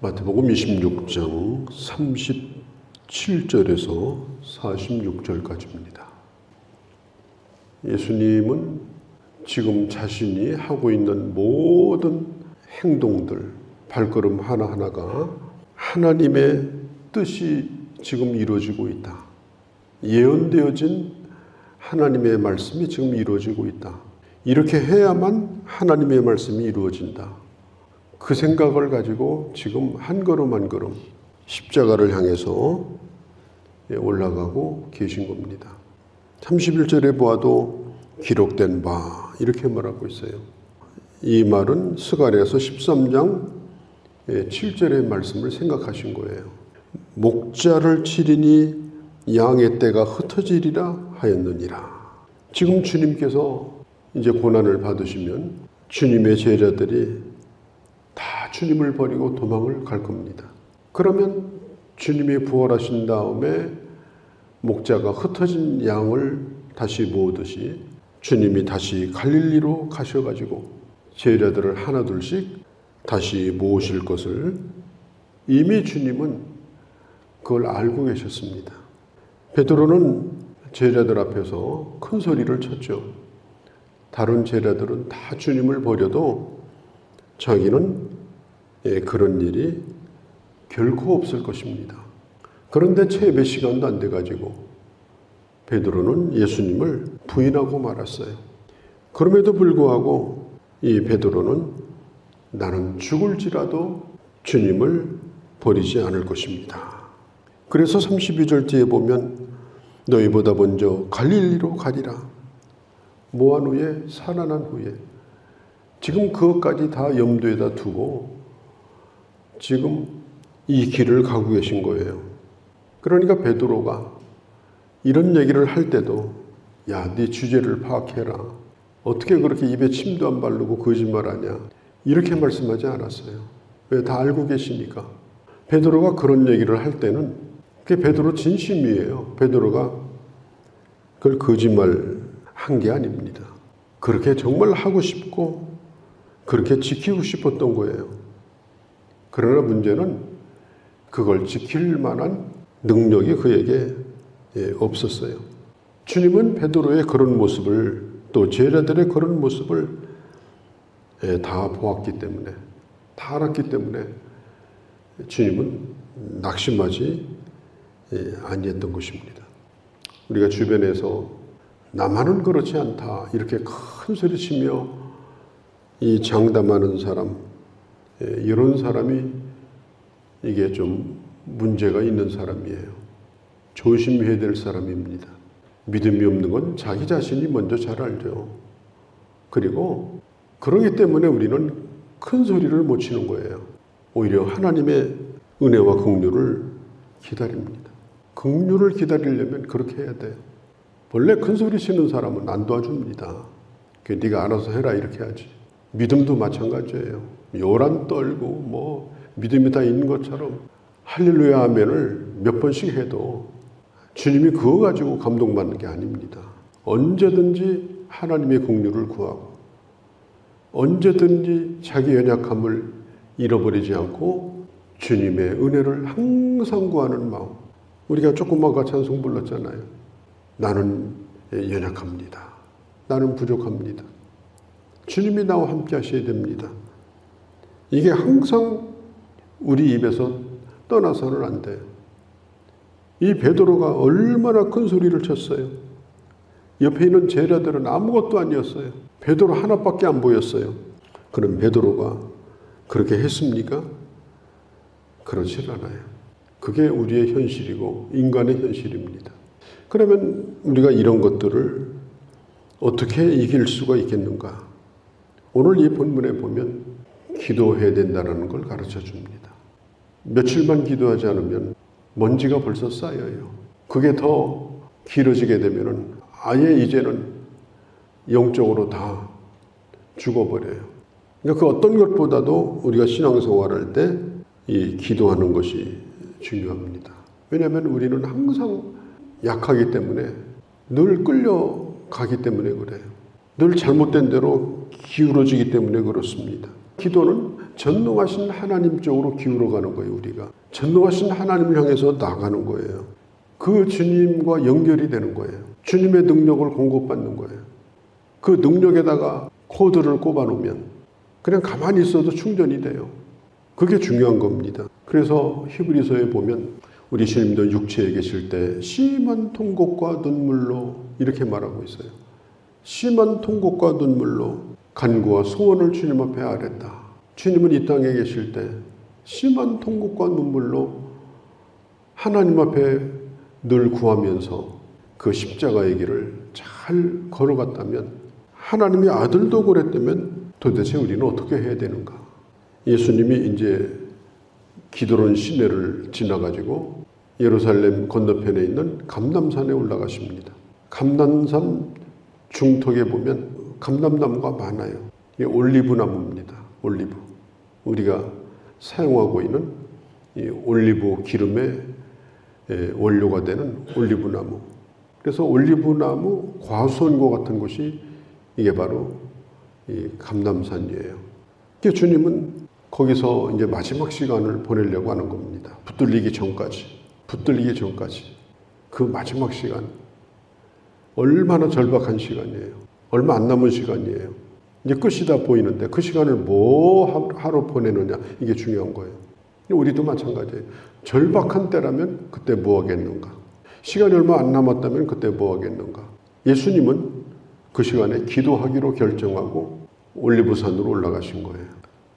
마태복음 26장 37절에서 46절까지입니다. 예수님은 지금 자신이 하고 있는 모든 행동들, 발걸음 하나하나가 하나님의 뜻이 지금 이루어지고 있다. 예언되어진 하나님의 말씀이 지금 이루어지고 있다. 이렇게 해야만 하나님의 말씀이 이루어진다. 그 생각을 가지고 지금 한 걸음 한 걸음 십자가를 향해서 올라가고 계신 겁니다. 31절에 보아도 기록된 바 이렇게 말하고 있어요. 이 말은 스가랴서 13장 7절의 말씀을 생각하신 거예요. 목자를 치리니 양의 떼가 흩어지리라 하였느니라. 지금 주님께서 이제 고난을 받으시면 주님의 제자들이 다 주님을 버리고 도망을 갈 겁니다. 그러면 주님이 부활하신 다음에 목자가 흩어진 양을 다시 모으듯이 주님이 다시 갈릴리로 가셔가지고 제자들을 하나둘씩 다시 모으실 것을 이미 주님은 그걸 알고 계셨습니다. 베드로는 제자들 앞에서 큰 소리를 쳤죠. 다른 제자들은 다 주님을 버려도 자기는 그런 일이 결코 없을 것입니다. 그런데 채 몇 시간도 안 돼가지고 베드로는 예수님을 부인하고 말았어요. 그럼에도 불구하고 이 베드로는 나는 죽을지라도 주님을 버리지 않을 것입니다. 그래서 32절 뒤에 보면 너희보다 먼저 갈릴리로 가리라. 모한 후에 살아난 후에 지금 그것까지 다 염두에다 두고 지금 이 길을 가고 계신 거예요. 그러니까 베드로가 이런 얘기를 할 때도 야, 네 주제를 파악해라. 어떻게 그렇게 입에 침도 안 바르고 거짓말하냐. 이렇게 말씀하지 않았어요. 왜? 다 알고 계시니까. 베드로가 그런 얘기를 할 때는 그게 베드로 진심이에요. 베드로가 그걸 거짓말 한 게 아닙니다. 그렇게 정말 하고 싶고 그렇게 지키고 싶었던 거예요. 그러나 문제는 그걸 지킬 만한 능력이 그에게 없었어요. 주님은 베드로의 그런 모습을 또 제자들의 그런 모습을 다 보았기 때문에 다 알았기 때문에 주님은 낙심하지 아니했던 것입니다. 우리가 주변에서 나만은 그렇지 않다 이렇게 큰 소리치며 이 장담하는 사람, 이런 사람이 이게 좀 문제가 있는 사람이에요. 조심해야 될 사람입니다. 믿음이 없는 건 자기 자신이 먼저 잘 알죠. 그리고 그러기 때문에 우리는 큰 소리를 못 치는 거예요. 오히려 하나님의 은혜와 긍휼을 기다립니다. 긍휼을 기다리려면 그렇게 해야 돼요. 원래 큰 소리 치는 사람은 안 도와줍니다. 네가 알아서 해라 이렇게 하지. 믿음도 마찬가지예요. 요란 떨고 뭐 믿음이 다 있는 것처럼 할렐루야 아멘을 몇 번씩 해도 주님이 그거 가지고 감동받는 게 아닙니다. 언제든지 하나님의 긍휼을 구하고 언제든지 자기 연약함을 잃어버리지 않고 주님의 은혜를 항상 구하는 마음. 우리가 조금 아까 찬송 불렀잖아요. 나는 연약합니다. 나는 부족합니다. 주님이 나와 함께 하셔야 됩니다. 이게 항상 우리 입에서 떠나서는 안 돼요. 이 베드로가 얼마나 큰 소리를 쳤어요. 옆에 있는 제자들은 아무것도 아니었어요. 베드로 하나밖에 안 보였어요. 그럼 베드로가 그렇게 했습니까? 그렇지 않아요. 그게 우리의 현실이고 인간의 현실입니다. 그러면 우리가 이런 것들을 어떻게 이길 수가 있겠는가? 오늘 이 본문에 보면 기도해야 된다는 걸 가르쳐 줍니다. 며칠만 기도하지 않으면 먼지가 벌써 쌓여요. 그게 더 길어지게 되면 아예 이제는 영적으로 다 죽어버려요. 그러니까 그 어떤 것보다도 우리가 신앙생활할 때 이 기도하는 것이 중요합니다. 왜냐하면 우리는 항상 약하기 때문에 늘 끌려가기 때문에 그래요. 늘 잘못된 대로 기울어지기 때문에 그렇습니다. 기도는 전능하신 하나님 쪽으로 기울어가는 거예요. 우리가 전능하신 하나님을 향해서 나가는 거예요. 그 주님과 연결이 되는 거예요. 주님의 능력을 공급받는 거예요. 그 능력에다가 코드를 꼽아놓으면 그냥 가만히 있어도 충전이 돼요. 그게 중요한 겁니다. 그래서 히브리서에 보면 우리 주님도 육체에 계실 때 심한 통곡과 눈물로 이렇게 말하고 있어요. 심한 통곡과 눈물로 간구와 소원을 주님 앞에 아뢰다. 주님은 이 땅에 계실 때 심한 통곡과 눈물로 하나님 앞에 늘 구하면서 그 십자가의 길을 잘 걸어갔다면, 하나님의 아들도 그랬다면 도대체 우리는 어떻게 해야 되는가? 예수님이 이제 기드론 시내를 지나가지고 예루살렘 건너편에 있는 감람산에 올라가십니다. 감람산 중턱에 보면 감람나무가 많아요. 이게 올리브나무입니다. 올리브. 우리가 사용하고 있는 이 올리브 기름의 원료가 되는 올리브나무. 그래서 올리브나무 과수원고 같은 곳이 이게 바로 이 감람산이에요. 주님은 거기서 이제 마지막 시간을 보내려고 하는 겁니다. 붙들리기 전까지. 그 마지막 시간. 얼마나 절박한 시간이에요. 얼마 안 남은 시간이에요. 이제 끝이 다 보이는데 그 시간을 뭐 하러 보내느냐, 이게 중요한 거예요. 우리도 마찬가지예요. 절박한 때라면 그때 뭐 하겠는가? 시간이 얼마 안 남았다면 그때 뭐 하겠는가? 예수님은 그 시간에 기도하기로 결정하고 올리브산으로 올라가신 거예요.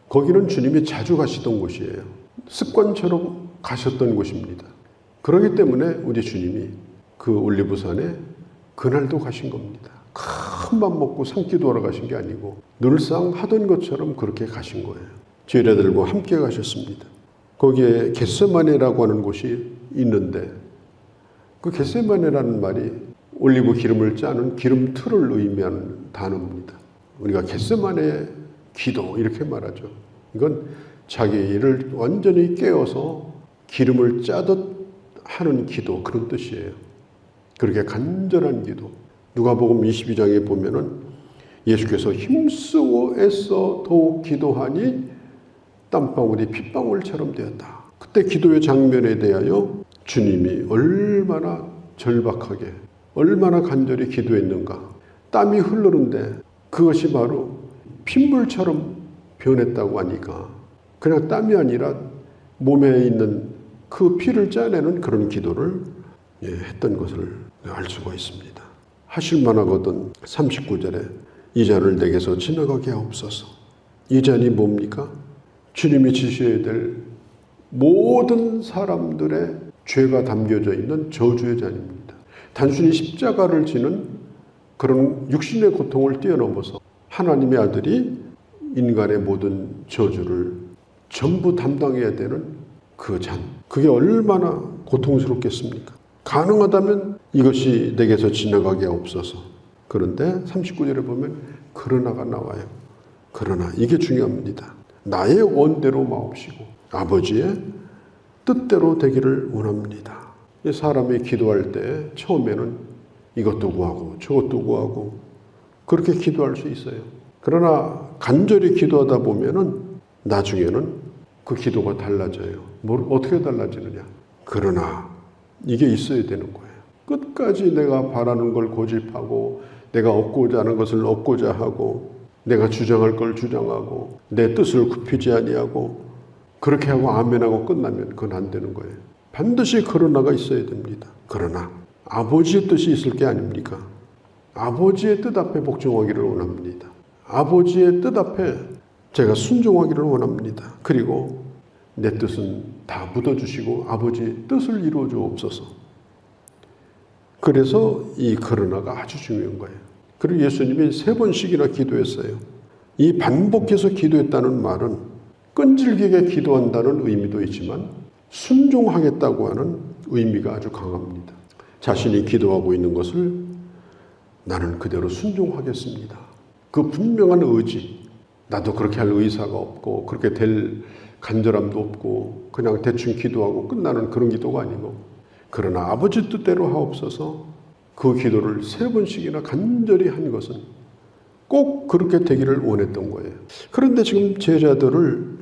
거기는 주님이 자주 가시던 곳이에요. 습관처럼 가셨던 곳입니다. 그렇기 때문에 우리 주님이 그 올리브산에 그날도 가신 겁니다. 큰 맘 먹고 산기도하러 가신 게 아니고 늘상 하던 것처럼 그렇게 가신 거예요. 제자들과 함께 가셨습니다. 거기에 겟세마네라고 하는 곳이 있는데, 그 겟세마네라는 말이 올리브 기름을 짜는 기름틀을 의미하는 단어입니다. 우리가 겟세마네 기도 이렇게 말하죠. 이건 자기 일을 완전히 깨어서 기름을 짜듯 하는 기도, 그런 뜻이에요. 그렇게 간절한 기도. 누가복음 22장에 보면은 예수께서 힘쓰고 애써 더욱 기도하니 땀방울이 핏방울처럼 되었다. 그때 기도의 장면에 대하여 주님이 얼마나 절박하게, 얼마나 간절히 기도했는가. 땀이 흐르는데 그것이 바로 핏물처럼 변했다고 하니까 그냥 땀이 아니라 몸에 있는 그 피를 짜내는 그런 기도를 했던 것을 알 수가 있습니다. 하실 만하거든 39절에 이 잔을 내게서 지나가게 하옵소서. 이 잔이 뭡니까? 주님이 지셔야 될 모든 사람들의 죄가 담겨져 있는 저주의 잔입니다. 단순히 십자가를 지는 그런 육신의 고통을 뛰어넘어서 하나님의 아들이 인간의 모든 저주를 전부 담당해야 되는 그 잔. 그게 얼마나 고통스럽겠습니까? 가능하다면 이것이 내게서 지나가게 하옵소서. 그런데 39절에 보면 그러나가 나와요. 그러나 이게 중요합니다. 나의 원대로 마옵시고 아버지의 뜻대로 되기를 원합니다. 사람이 기도할 때 처음에는 이것도 구하고 저것도 구하고 그렇게 기도할 수 있어요. 그러나 간절히 기도하다 보면은 나중에는 그 기도가 달라져요. 어떻게 달라지느냐? 그러나 이게 있어야 되는 거예요. 끝까지 내가 바라는 걸 고집하고 내가 얻고자 하는 것을 얻고자 하고 내가 주장할 걸 주장하고 내 뜻을 굽히지 아니하고 그렇게 하고 아멘하고 끝나면 그건 안 되는 거예요. 반드시 그러나가 있어야 됩니다. 그러나 아버지의 뜻이 있을 게 아닙니까? 아버지의 뜻 앞에 복종하기를 원합니다. 아버지의 뜻 앞에 제가 순종하기를 원합니다. 그리고 내 뜻은 다 묻어주시고 아버지의 뜻을 이루어 주옵소서. 그래서 이 그러나가 아주 중요한 거예요. 그리고 예수님이 3번씩이나 기도했어요. 이 반복해서 기도했다는 말은 끈질기게 기도한다는 의미도 있지만 순종하겠다고 하는 의미가 아주 강합니다. 자신이 기도하고 있는 것을 나는 그대로 순종하겠습니다. 그 분명한 의지, 나도 그렇게 할 의사가 없고 그렇게 될 간절함도 없고 그냥 대충 기도하고 끝나는 그런 기도가 아니고, 그러나 아버지 뜻대로 하옵소서. 그 기도를 3번씩이나 간절히 한 것은 꼭 그렇게 되기를 원했던 거예요. 그런데 지금 제자들을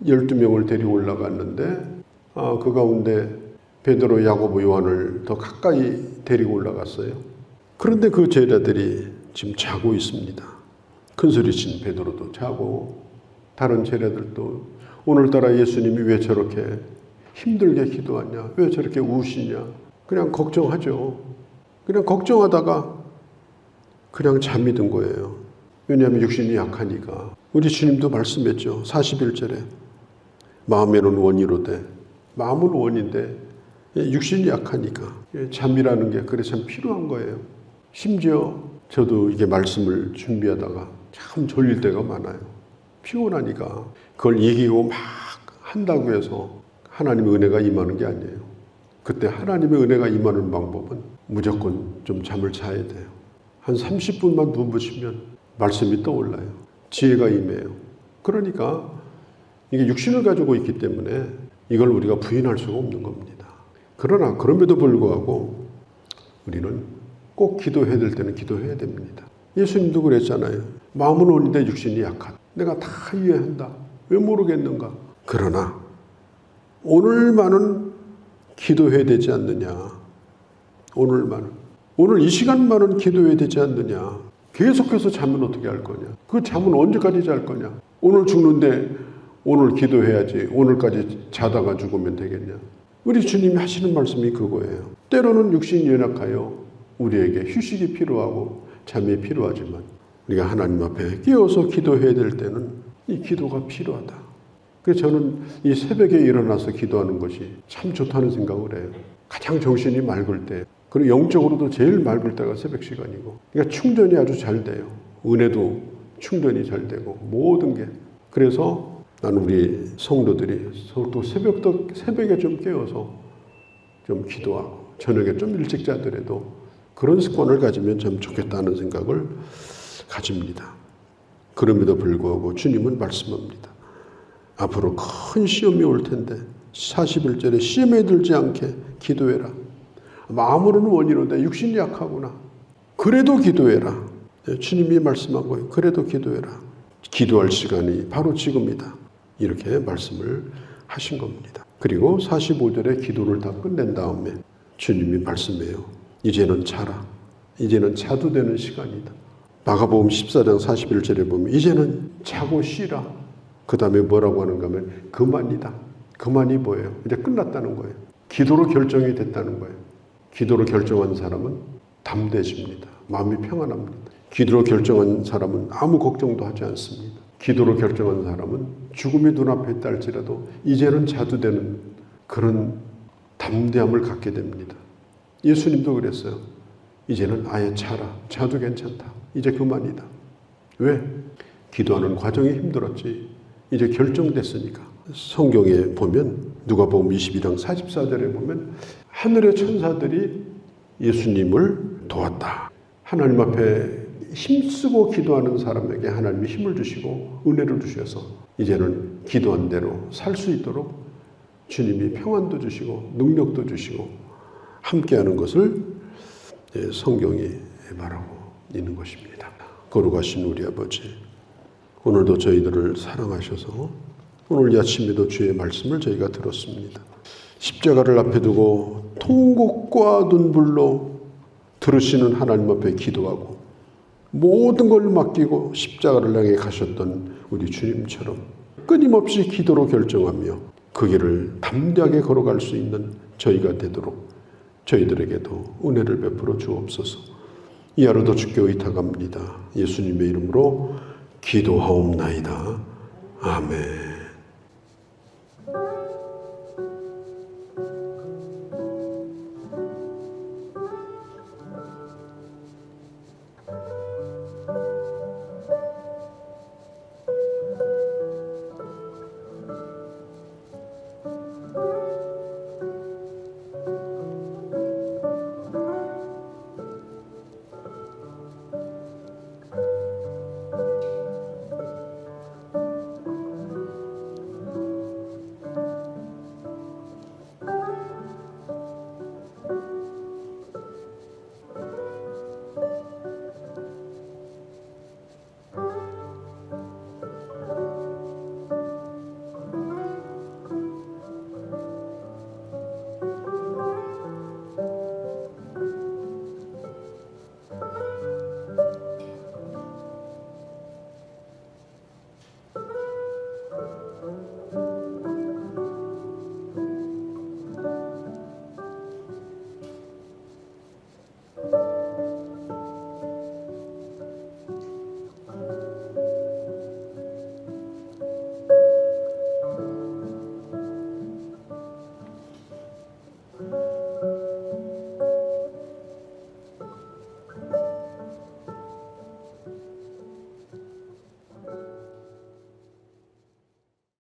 12명을 데리고 올라갔는데 그 가운데 베드로, 야고보, 요한을 더 가까이 데리고 올라갔어요. 그런데 그 제자들이 지금 자고 있습니다. 큰소리친 베드로도 자고 다른 제자들도 오늘따라 예수님이 왜 저렇게 힘들게 기도하냐, 왜 저렇게 우시냐, 그냥 걱정하죠. 그냥 걱정하다가 그냥 잠이 든 거예요. 왜냐하면 육신이 약하니까. 우리 주님도 말씀했죠. 41절에 마음에는 원이로되, 마음은 원인데 육신이 약하니까 잠이라는 게 그래 참 필요한 거예요. 심지어 저도 이게 말씀을 준비하다가 참 졸릴 때가 많아요. 피곤하니까 그걸 이기고 막 한다고 해서 하나님의 은혜가 임하는 게 아니에요. 그때 하나님의 은혜가 임하는 방법은 무조건 좀 잠을 자야 돼요. 한 30분만 누우시면 말씀이 떠올라요. 지혜가 임해요. 그러니까 이게 육신을 가지고 있기 때문에 이걸 우리가 부인할 수가 없는 겁니다. 그러나 그럼에도 불구하고 우리는 꼭 기도해야 될 때는 기도해야 됩니다. 예수님도 그랬잖아요. 마음은 원인데 육신이 약하다. 내가 다 이해한다. 왜 모르겠는가? 그러나 오늘만은 기도해야 되지 않느냐. 오늘 이 시간만은 기도해야 되지 않느냐. 계속해서 자면 어떻게 할 거냐. 그 잠은 언제까지 잘 거냐. 오늘 죽는데 오늘 기도해야지. 오늘까지 자다가 죽으면 되겠냐. 우리 주님이 하시는 말씀이 그거예요. 때로는 육신이 연약하여 우리에게 휴식이 필요하고 잠이 필요하지만 우리가 하나님 앞에 깨어서 기도해야 될 때는 이 기도가 필요하다. 그래서 저는 이 새벽에 일어나서 기도하는 것이 참 좋다는 생각을 해요. 가장 정신이 맑을 때, 그리고 영적으로도 제일 맑을 때가 새벽 시간이고, 그러니까 충전이 아주 잘 돼요. 은혜도 충전이 잘 되고 모든 게. 그래서 나는 우리 성도들이 또 새벽에 좀 깨어서 좀 기도하고 저녁에 좀 일찍 자더라도 그런 습관을 가지면 참 좋겠다는 생각을 가집니다. 그럼에도 불구하고 주님은 말씀합니다. 앞으로 큰 시험이 올 텐데 41절에 시험에 들지 않게 기도해라. 마음으로는 원이로되 육신이 약하구나. 그래도 기도해라. 주님이 말씀한 거예요. 그래도 기도해라. 기도할 시간이 바로 지금이다. 이렇게 말씀을 하신 겁니다. 그리고 45절에 기도를 다 끝낸 다음에 주님이 말씀해요. 이제는 자라. 이제는 자도 되는 시간이다. 마가복음 14장 41절에 보면 이제는 자고 쉬라. 그 다음에 뭐라고 하는가 하면 그만이다. 그만이 뭐예요? 이제 끝났다는 거예요. 기도로 결정이 됐다는 거예요. 기도로 결정한 사람은 담대해집니다. 마음이 평안합니다. 기도로 결정한 사람은 아무 걱정도 하지 않습니다. 기도로 결정한 사람은 죽음이 눈앞에 있다 할지라도 이제는 자도 되는 그런 담대함을 갖게 됩니다. 예수님도 그랬어요. 이제는 아예 자라. 자도 괜찮다. 이제 그만이다. 왜? 기도하는 과정이 힘들었지. 이제 결정됐으니까. 성경에 보면 누가복음 22장 44절에 보면 하늘의 천사들이 예수님을 도왔다. 하나님 앞에 힘쓰고 기도하는 사람에게 하나님이 힘을 주시고 은혜를 주셔서 이제는 기도한 대로 살 수 있도록 주님이 평안도 주시고 능력도 주시고 함께하는 것을 성경이 말하고 있는 것입니다. 거룩하신 우리 아버지, 오늘도 저희들을 사랑하셔서 오늘 이 아침에도 주의 말씀을 저희가 들었습니다. 십자가를 앞에 두고 통곡과 눈물로 들으시는 하나님 앞에 기도하고 모든 걸 맡기고 십자가를 향해 가셨던 우리 주님처럼 끊임없이 기도로 결정하며 그 길을 담대하게 걸어갈 수 있는 저희가 되도록 저희들에게도 은혜를 베풀어 주옵소서. 이 하루도 주께 의탁합니다. 예수님의 이름으로 기도하옵나이다. 아멘.